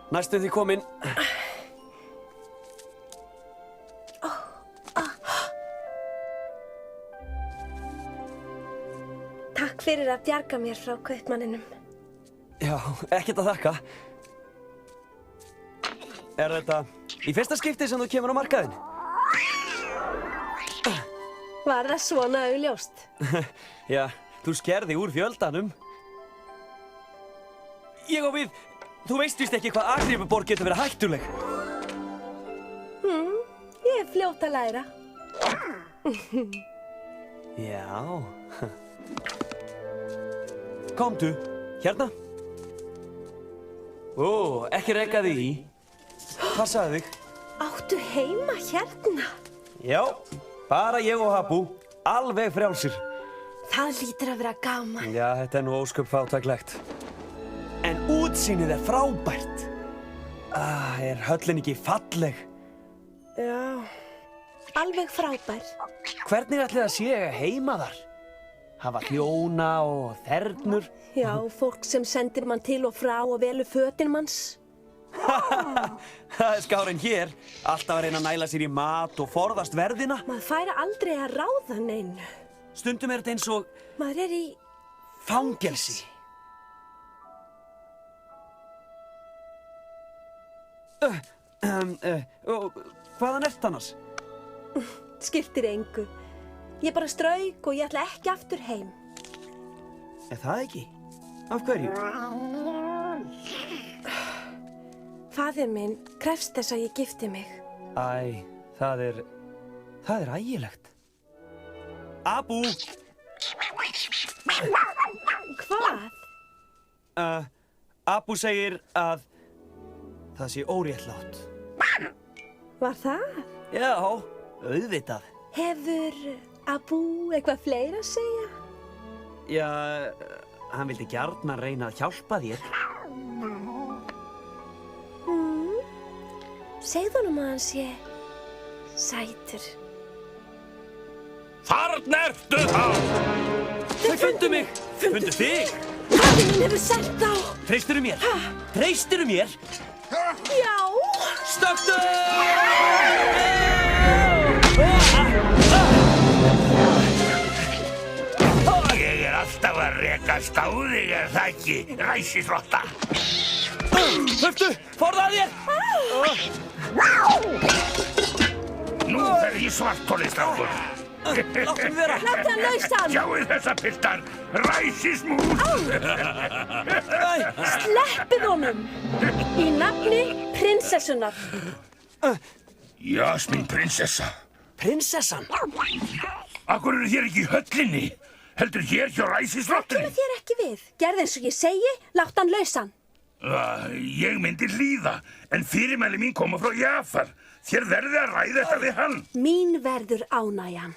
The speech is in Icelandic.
Næstum því komin. Takk fyrir að bjarga mér frá kaupmanninum. Já, ekkert að þakka. Er þetta í fyrsta skipti sem þú kemur á markaðinn? Var það svona augljóst? Já, þú skerði úr fjöldanum. Ég og við, þú veist víst ekki hvað Agripuborg getur verið hættuleg. Ég er fljót að læra. Já. Komdu, hérna. Ó, ekki reka þig í. Passaðu þig. Áttu heima hérna? Já, bara ég og Habu, alveg frjálsir. Það lítur að vera gaman. Já, þetta er nú ósköp fátæklegt. En útsýnið er frábært. Er höllin ekki falleg? Já, alveg frábær. Hvernig ætli það sé heima þar? Hafa þjóna og þernur? Já, fólk sem sendir mann til og frá og velur fötin manns. Það er skárinn hér. Alltaf að reyna að næla sér í mat og forðast verðina. Maður færi aldrei að ráða neinu. Stundum er þetta eins og Maður er í fangelsi. Hvaðan ert annars? Skiptir engu. Ég bara strauk og ég ætla ekki aftur heim. Er það ekki? Af hverju? Faðir minn krefst þess að ég gifti mig. Æ, það er ægilegt. Abu! Hvað? Abu segir að það sé óréttlátt. Var það? Já, auðvitað. Hefur Abu eitthvað fleira að segja? Já, hann vildi gjarnan reyna að hjálpa þér. Segðu honum að hann sé sætur. Þarna ertu þá! Þau fundu mig! Fundu þig! Faðir minn hefur sett þá! Treystirðu mér? Treystirðu mér? Já! Stökktu! Ég er alltaf að rekast á þig, er það ekki, ræsisrotta? Hlöftu! Forðaðu þér! Nú fer ég svarthólið, strákur. Láttu mig vera! Láttu hann lausan! Sjáu þessa piltar, ræsismús! Sleppið honum! Í nafni prinsessunar. Jasmine prinsessa. Prinsessan? Akkur eru þér ekki í höllinni? Heldur hér hjá ræsisrottunni? Kemur þér ekki við. Gerðu eins og ég segi, láttu hann lausan. Ég myndi hlýða, en fyrirmæli mín koma frá Jafar. Þér verði að ræða þetta við hann. Mín verður ánægjan.